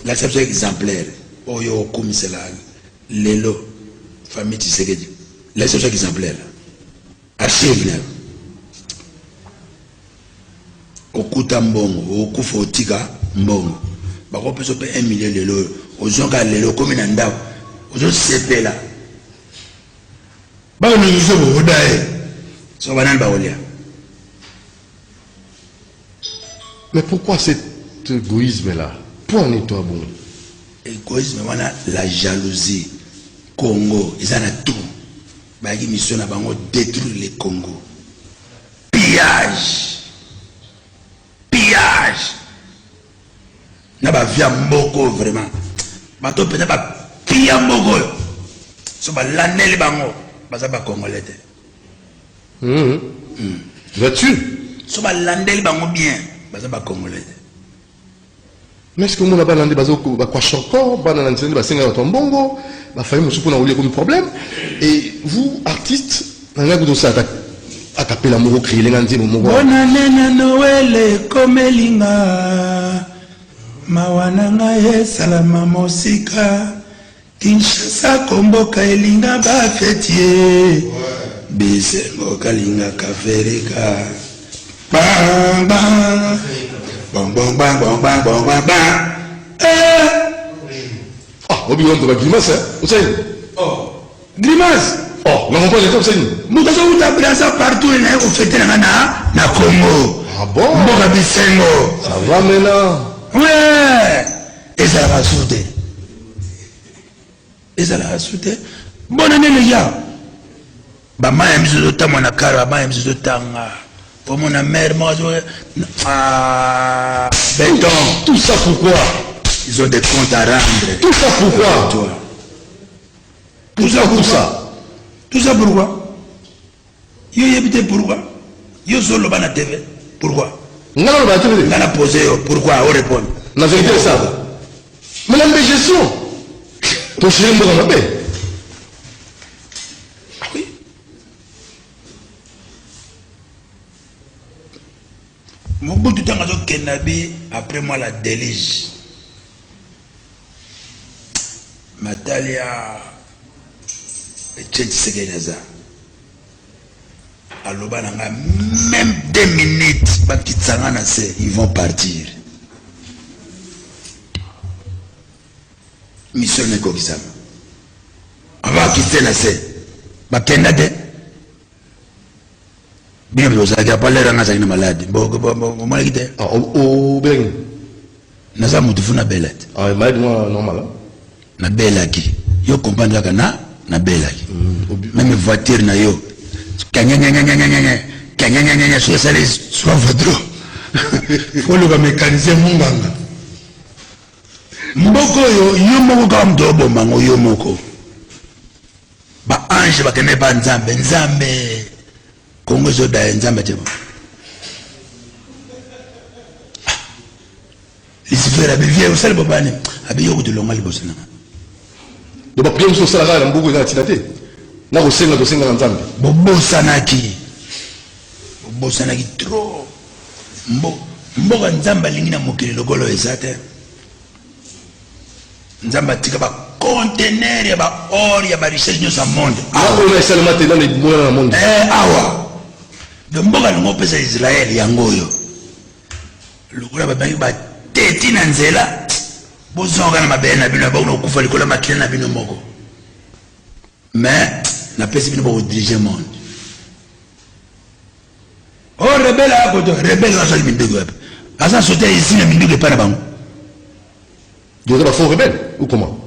Là, c'est un exemplaire. Oyo comme c'est là. Lelo. Famille Tshisekedi. Là, c'est un exemplaire. Archive là. Okuta mbongo, okufa otika mbongo. Bako peso pe 1 million de l'euro. Ozonga lelo komi na ndako. Ozo sepela. Ba no yiso bo odae. So banan ba olia. mais pourquoi cet égoïsme là? Pour nettoyer bon. Égoïsme wana la jalousie. Congo, ils en ont tout. Ba ki mission na bango détruire le Congo. Pillage. N'a pas vu un moko vraiment. Bato peut-être pas piller un moko. So ba l'année les bango. Baza ba congolais. Vois-tu? So ba l'année les bango bien. Baza ba congolais. Mais est-ce que mon abandon de bazo ba quoi encore, ba na nzende ba senga to mbongo, ba famille musupu na oulier comme problème et vous artistes, na nga kuto ça a tapé la moro créer les nzembo moko. Bona nena Noël komelinga. Mawananga ye salama mosika. Kinshasa komboka elinga ba fetie. Bisengo kalinga kafereka. Bang bang. Bang bang bang bang bang bang bang bang. Ah, obi on doit grimace hein. Vous savez? Oh. Grimace. Oh, non pas les top c'est nous. Mukaso utabila ça partout na ko fete na Congo. Ah bon? Mboka bisengo. Ça va maintenant. Ouais. Et ça va sauter. ezala sute bonne année les gars ba maya mizo tamo na kara ba maya mizo tanga pour mon mère moi béton Tout ça pourquoi? ils ont des comptes à rendre. Tout ça pourquoi? Toi. Tout ça pour ça. Tout ça pourquoi? Yo yebite pourquoi? Yo solo bana TV. Pourquoi? Non, non, non, Nana posé pourquoi? On répond. la vérité est ça. Mais la gestion. Ton chéri me rend paix. Ah oui. Mon bout de temps, Kenabi, après moi la délige. Matalia, Tchétsegenaza. Alors, même 2 minutes, ils vont partir. Mission n'est comme ça. On va quitter la scène. Ma Kenade. Bien, vous avez pas l'air d'être malade. Bon, Ah, au Bénin. Naza mutufu na belette. Ah, malade, moi, normal. Na belaki. Yo comprendre que na belaki. Même voiture na yo. Kanyanyanyanyanya sur ça les soit votre. Faut le mécaniser munganga. Mboko yo moko comme dobo mango yo moko. Ba ange bakene ba nzambe. Kongo zo da nzambe tebo. Lucifer a bien au sel bobani. Abi yo kutulonga libosana. Donc, après, on se la beaucoup de l'activité. Là, on sait que c'est un ensemble. Bobosanaki trop. Mboga nzamba lingina mokili lokolo ezate. Nzamba tika ba conteneur ya ba or ya ba richesse nyosa monde. Là, on a seulement dans les moyens dans le monde. Awa. De mboga ngo pesa Israël yango yo. Lokola ba bangi ba teti na nzela. Bozonga na mabena bino ba uno kufa likola makile na bino moko. Mais na pesi bino ba diriger monde. Oh rebelle à côté, rebelle à salim de web. Asa sauter ici na minduke para bango. Vous êtes un faux rebelle ou comment?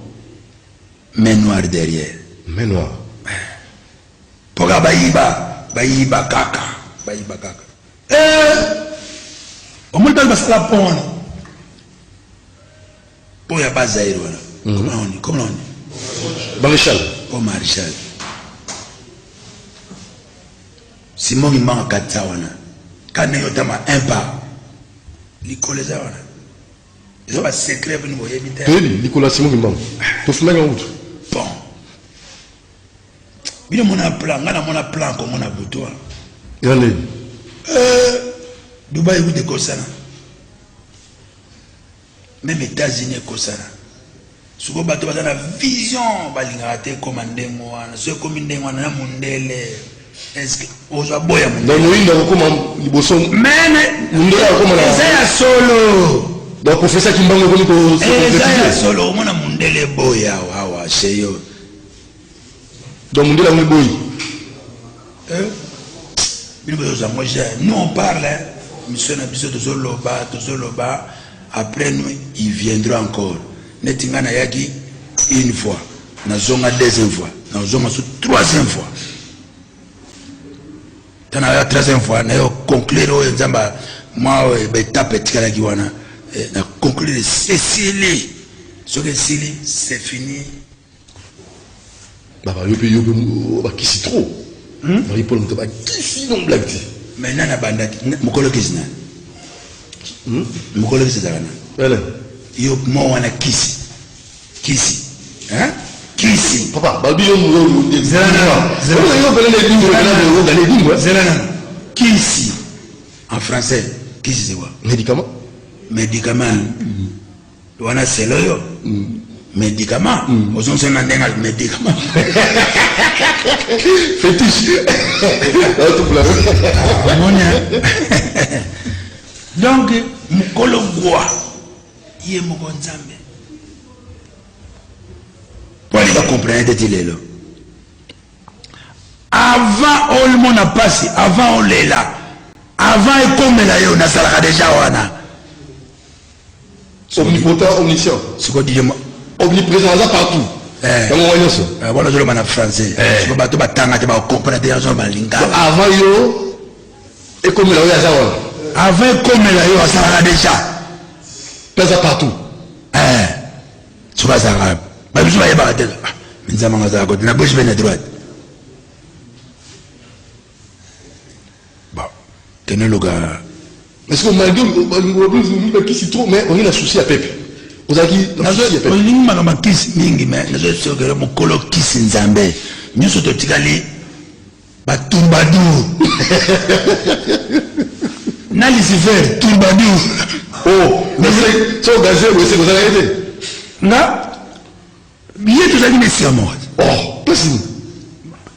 Main noire derrière. Main noire. Poga bayiba kaka. Au moins dans la pone. Pour ya pas zaïro là. Comment on dit? Maréchal. Oh maréchal. Simon il manque 4 wana. Quand il y a un pas. L'école est là. Ils ont un secret pour nous voyer vite. Oui, Nicolas Simon qui manque. Tu fais en route. Bon. Bien mon plan, on a plan comme on a besoin. Il en est. Dubaï ou de Kosana. Même États-Unis Kosana. Si vous avez la vision, vous avez commandé moi, ce commandé moi na mundele. Est-ce que vous avez boya mundele? Dans le monde, comment ils bossent? Mais Mundele comment là? c'est solo. Donc professeur qui manque comme que c'est solo. Moi na mundele boya wawa chez yo. Donc Mundele on est boy. Nous on parle, monsieur Nabiso de Zoloba, après nous, il viendra encore. Netingana Yagi, une fois, Nazonga deuxième fois, Nazonga troisième fois. Tana la troisième fois, na yo conclure nzamba moi tape tikala kiwana na conclure Cécilie. Ce que Cécilie, c'est fini. Bah yo qui c'est trop. Marie Paul Moutoba qui si non blague. Maintenant na bandaki mukolo kizina. Mukolo kizina. Voilà. Yo mo wana kisi. Hein? Kisi. Papa, babio mo zelana. Zelana. Kisi. En français, kisi c'est quoi? Médicament. Médicament. Wana selo yo. Médicament. Ozon se nandenga médicament. Fétiche. Donc, mukolo gwa. Yé moko nzambe. Pour les comprendre de avant all monde a passé, avant on est là. Avant et comme là yo na sala déjà wana. Omnipotent, omniscient. C'est quoi dire omniprésent là partout. Comment on ça? Voilà, je le en français. Je ne peux pas comprendre des gens lingala. Avant yo, et comme là, il y a ça. Avant comme là, yo, ça déjà. Pèse partout. Tu vas arabe. Mais je vais y avoir des. Mais ça m'a dit, la bouche vient de droite. Bon, tenez le gars. Est-ce que malgré qui s'y trouve, mais on a un souci à Pep. Vous avez dit, on a un souci à Pep. On a un souci mais nous sommes sur mon colloque qui s'est zambé. Nous sommes tous les Batumbadou. Na Lucifer, Tumbadou. Oh, mais c'est engagé, oui, c'est vous avez aidé. Na, bien tout ça dit, mais c'est à moi. Oh, possible.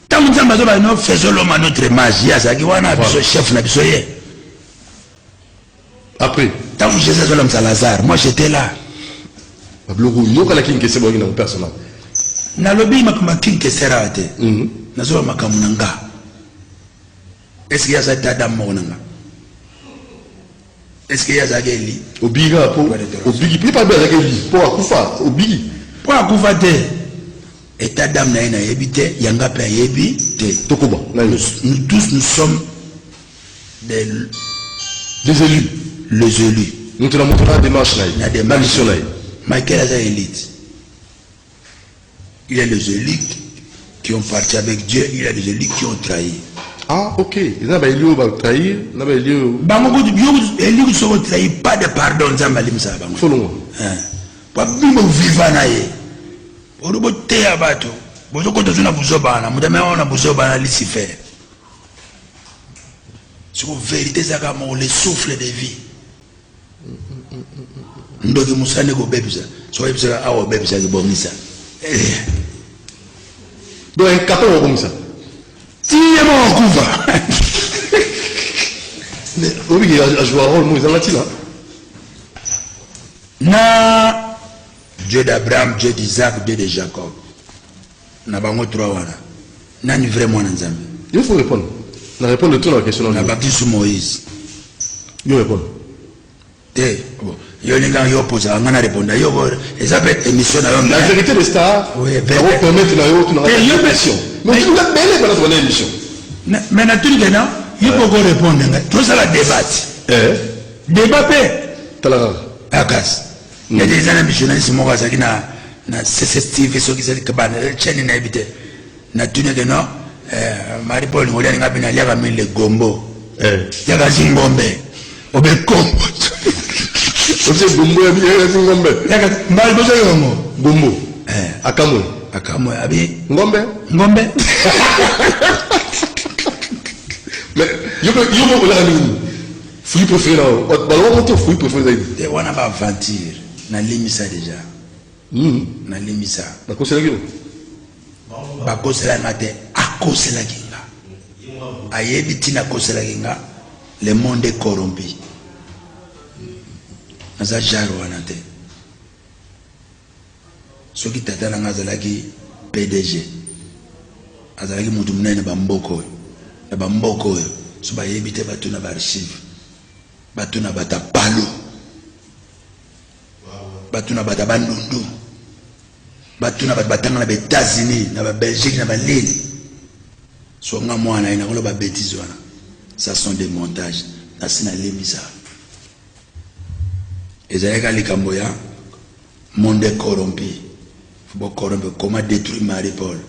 Tant que nous faisons l'homme à notre image, il y a ça qui va être chef, na bisoye. Après. Tant que je sais l'homme Salazar, moi j'étais là. Blogo, nous quand la king c'est bon dans personnel. Na lobby ma king que sera ate. Na zo makamunanga. Est-ce qu'il y a ça tadam monanga? Est-ce qu'il y a ça geli? Obiga pour obigi, pas bien geli. Pour akufa, obigi. Pour akufa te. Et tadam na ina yebite, yanga pe yebi te. Tokoba. Nous tous nous sommes des élus. Les élus. Nous te la montrons la démarche là. La mission là. Michael a une élite. Il y a les élus qui ont parti avec Dieu, il y a les élus qui ont trahi. Ah, ok. Il y a des élus qui ont trahi, il y a des élus qui ont trahi, pas de pardon. Follow moi. Pas bien vivant na ye. Pour le beauté à bateau. Pour le côté de la bouzobana, nous devons la bouzobana Lucifer. C'est une vérité, c'est comme le souffle de vie. Ndoki musane ko bebisa so bebisa awo bebisa ki bomisa donc un carton comme ça tiye mo kuva mais oui il a joué un rôle muy zanati là na Dieu d'Abraham, Dieu d'Isaac, Dieu de Jacob na bango trois wana nani vraiment na Nzambe il faut répondre na répondre tout la question na baptiste Moïse il répond yo linga yo posa ngana répondre yo ça peut être émission na la vérité des stars oui va permettre na yo une émission mais tu l'as belle pendant ton émission mais na tout gena yo peut répondre tout ça la débat débat tala akas il y a des amis journalistes mo gasaki na CCTV so kisali kabana chaîne na habité na tout gena Marie Paul ngoli ngapi na liaka mille gombo yaka zingombe obekombo c'est gombo ya bien ngombe yaka mbali bozo yongo gombo akamwe abi ngombe mais yo la mini fruit préféré là balon monter fruit préféré et on a pas aventure na limisa déjà na limisa na kosela kilo ba kosela mate akosela kinga ayebi tina kosela kinga le monde est corrompu. Naza jaro anate. Ce qui t'attend dans Azalaki PDG. Azalaki mutu munene bamboko. Na bamboko yo. So ba yebite batu na ba archive. Batu na bata palo. Batu na bata bandundu. Batu na batanga na ba États-Unis, na ba Belgique, na ba Lille. So nga mwana ina ko ba bêtise wana. Ça sont des montages. Nasina lemisa. Ezayeka likamboya monde corrompu. Faut corrompre. Comment détruire Marie-Paul?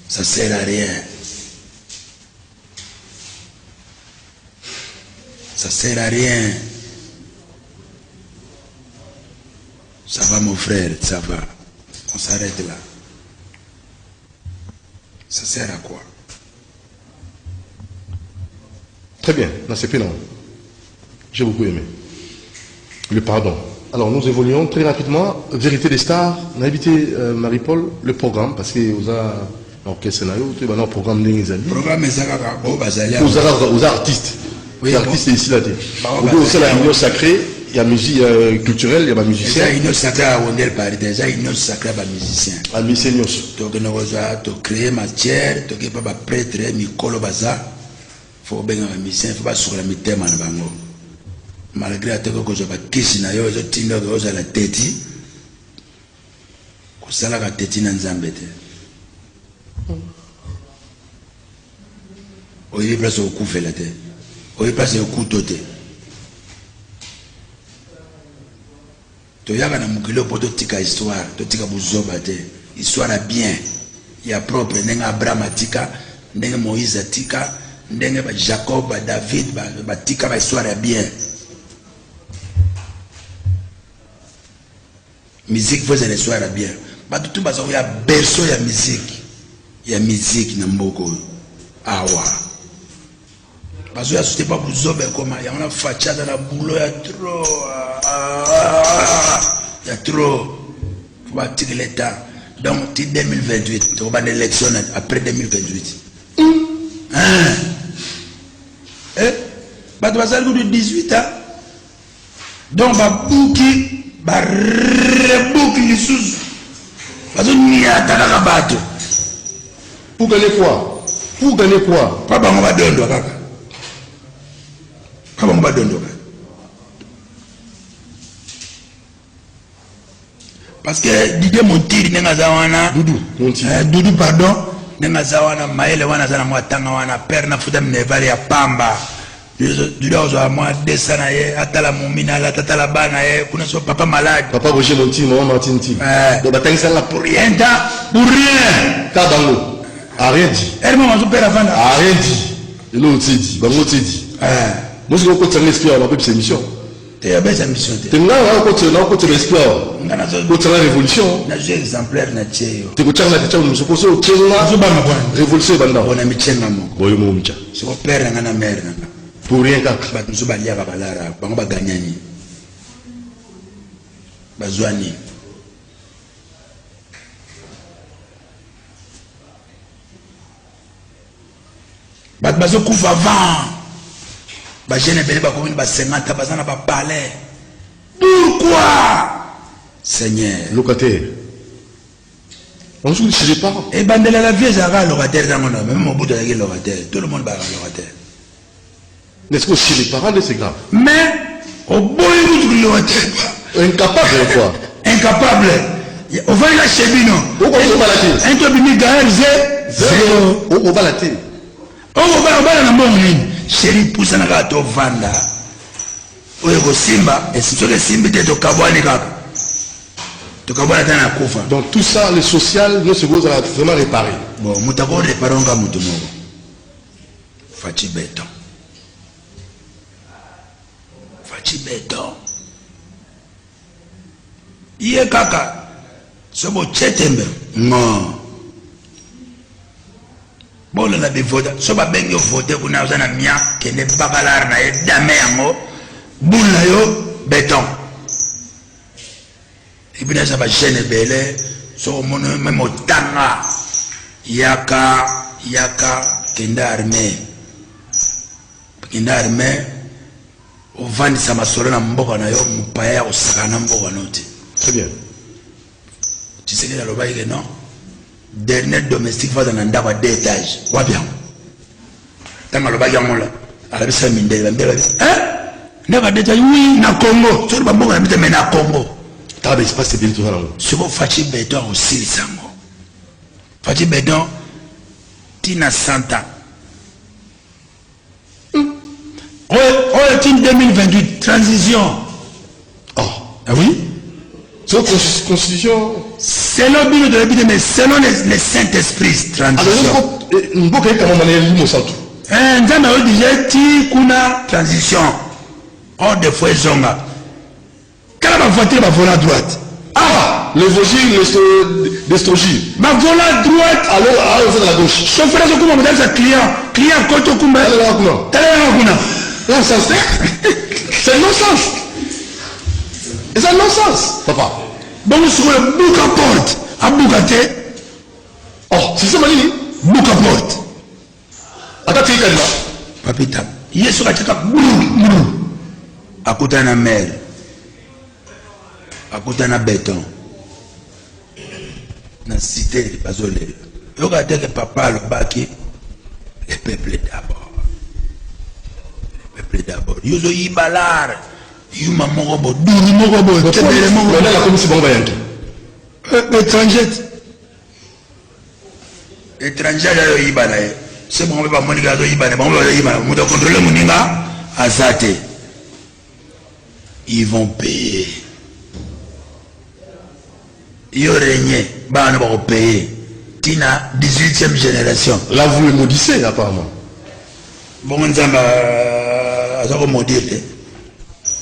Ça sert à rien. Ça sert à rien. Ça va mon frère, ça va. On s'arrête là. Ça sert à quoi? Très bien, là c'est pénal. J'ai beaucoup aimé. Le pardon. Alors nous évoluons très rapidement. Vérité des stars. On a invité Marie-Paul, le programme, parce que vous avez quel scénario, tu as un programme des amis. Programme aux artistes. Oui, les artistes ici là. Vous aussi la réunion sacrée, il y a musique culturelle, il y a des musiciens. Il y a une sacrée à Wondel Paris, il y a une sacrée à musiciens. À musiciens. Donc nous avons créé matière, tu n'as pas prêtre, Mikolo Baza. Il faut bien un musicien, il ne faut pas sur la mi-thème en bango. Malgré que je n'ai pas kissé, je n'ai pas la tête. osalaka teti na nzambe te oyebi place okufela te oyebi place okuto te toyaka na mokili po totika histoire totika buzoba te histoire ya bien ya propre ndenge abraham atika ndenge moïse atika ndenge jacob david batika bahistoire ya bien musique faut une histoire ya bien bato tu baza ya berceau ya musique na mboko awa bazo ya soute pa buzoba koma ya na fachada na boulot ya trop faut bâtir l'état donc 2028 tu vas une élection après 2028 bato bazali de 18 ans donc babuki barebuki lisusu bazoniata kaka bato pour gagner quoi pa bango badondo kaka pa bango badondo kaka parce que Didier Montiri ndenge aza wana Dudu pardon ndenge aza wana mayele wana aza na mwa tanga wana père na futa minevale ya pamba Dudu ozwa mwa desa na ye atala mumina ala tatala bana ye kuna so papa malade papa Roger Montiri maman Martin Ti donc batangisa la pour rien ta bango arrête elle maman so père avanda arrête elo tidi bango tidi moi je ko tsanga esprit la petite émission te ya besa mission te tenga na ko tsanga esprit ngana so ko tsanga révolution na jeu exemplaire na tcheyo te ko tsanga tcheyo muso so tsenga so bana kwa révolution banda bona michenga mo boyo mo mcha so père ngana mère ngana pour rien kaka bato so balia babalara bango baganyani bazwani bato bazokufa avant bagene ebele bakomini ba50 baza na bapalais pourquoi Seigneur locataire on joue chez les parents et bandela la vie ezalaka locataire ntango na même mobutu azalaki locataire tout le monde bazalaka locataire n'est-ce que chez les parents c'est grave mais oboyi kutu locataire incapable quoi incapable ovali la chebino un to bimi gaer zéro obala te obala na mbongo nini sheri pusana kaka tovanda oyo kosimba soki esimbi te tokabwani kaka tokabwana ta na kufa donc tout ça le social nous se pose à vraiment réparer bon moto akorepare nga moto moko faci beton ye kaka so bocetembe ngo bolela bivote so babengi ovote kuna oza na mia kende bakalare na ye dame yango bule na yo beton ebina eza bagene ebele so omona meme otanga yaka kende arme ovandisa masolo na mboka na yo mopaya ya kosaka na mboka no te très bien Tshisekedi alobaki ke non dernier domestique vaza na ndako ya 2 étages wapi yango ntango alobaki yango la alabisa mindele bambela ndako ya 2 étages wi na Congo soki bamboka na bita me na Congo taka ba espace ebele toza nango siko faci beton akosilisa yango faci beton tina 100 ans oyo tine 2028 transition ah oui c'est constitution selon bino de l'habitude mais selon le Saint-Esprit transition mboka ekamamana elimo santu nzambe oyo déjà ti kuna transition or des fois ezonga kala bavoiture bavola à droite l'évangile d'Estrogile bavola à droite alors on fait à la gauche chauffeur azokuma motalisa client koto kumba talela kuna non-sens c'est non-sens et c'est non-sens papa bongo sikoyo buka porte abuka te sisema nini buka porte atati kalima papita yesu katika bulu akutana na mer akutana na beton na cité bazolela yoka teke papa alobaki le peuple d'abord yozo yibalare yuma moko bo duni moko bo tebele moko la komisi bango bayanki étranger azo yibana ye c'est bon ba monika azo yibana ba monika azo yibana muto contrôler muninga azate ils vont payer yo régner ba na ba payer tina 18e génération Là, vous le maudissez, apparemment. bon nzamba azo ko modile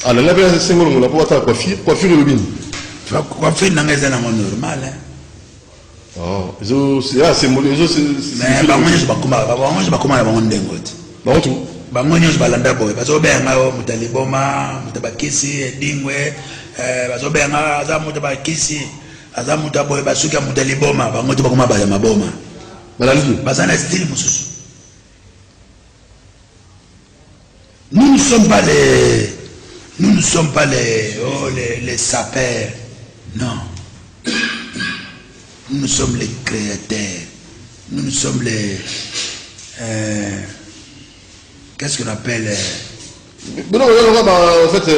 Ah, là, c'est un peu de coiffure le bin. quoi faire na ngeza na normal hein. Oh, c'est molé, mais bango nyonso bakoma na bango ndengo te Bah, tout. bango nyonso balanda boye bazobenga o moto aliboma moto bakisi edingwe bazobenga aza moto bakisi aza moto boye basuki ya moto aliboma bango to bakoma baya maboma baza na style mosusu. Nous ne sommes pas les sapeurs, non. Nous sommes les créateurs. Nous sommes les... qu'est-ce qu'on appelle... Non, en fait,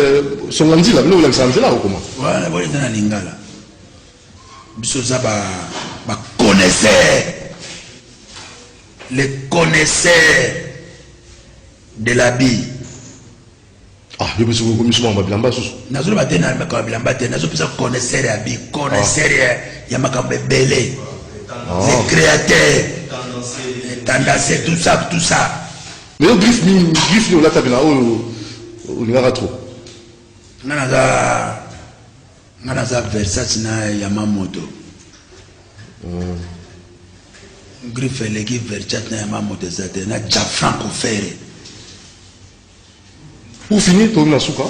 son lundi là, nous l'avons là ou comment? Voilà, voilà, dans la lingala. Bisoza ba connaisseurs. Les connaisseurs de la vie. Ah, je me suis dit, bilamba sous. Nazo ba tena ba bilamba tena nazo pesa connaisseur ya bi connaisseur ya makambe belé. Les créateurs. Tendance tout ça. Mais le griffe ni la table là où il y a trop. Ngana za Versace na Yamamoto. Griffe legi Versace na Yamamoto zate na Jafranco Ferre. Pour finir, tu as souka.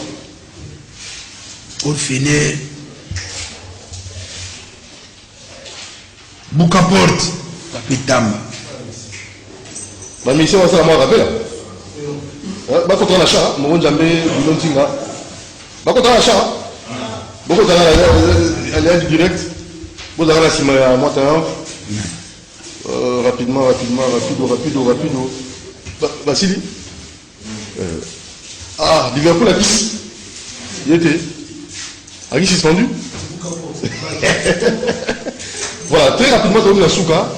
Pour finir, Bukaporte, Papitamba. La mission va se rappeler. Bah, contre l'achat, mon jambé, Bilontinga. Bah, contre l'achat. Beaucoup de direct. Vous avez la cime à matin. Rapidement. Vassili. Ah, Liverpool a qui? Il était. A qui suspendu? Voilà, très rapidement, on a Souka.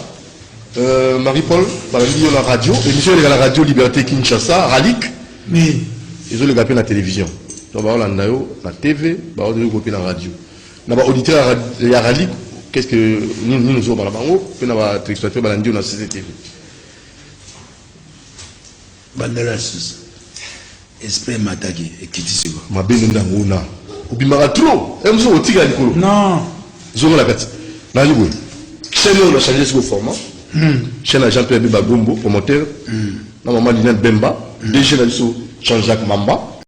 Marie-Paul, par la radio. L'émission est à la radio Liberté Kinshasa, Ralik. Oui. Ils ont le gapé dans la télévision. Donc, on a la TV, on a le gapé dans la radio. On a auditeur à Ralik. Qu'est-ce que nous avons dans la bango? Puis on a l'exploité dans la CCTV. Banderas. Esprit mataki et kitisi quoi. Ma belle ndangona. Obimara trop. Emzo otiga likolo. Non. Zongo la kati. Na libo. Chaîne on a changé ce format. Chaîne Jean-Pierre Bemba Gombo promoteur. Na maman Lina Bemba, DG na biso Jean-Jacques Mamba.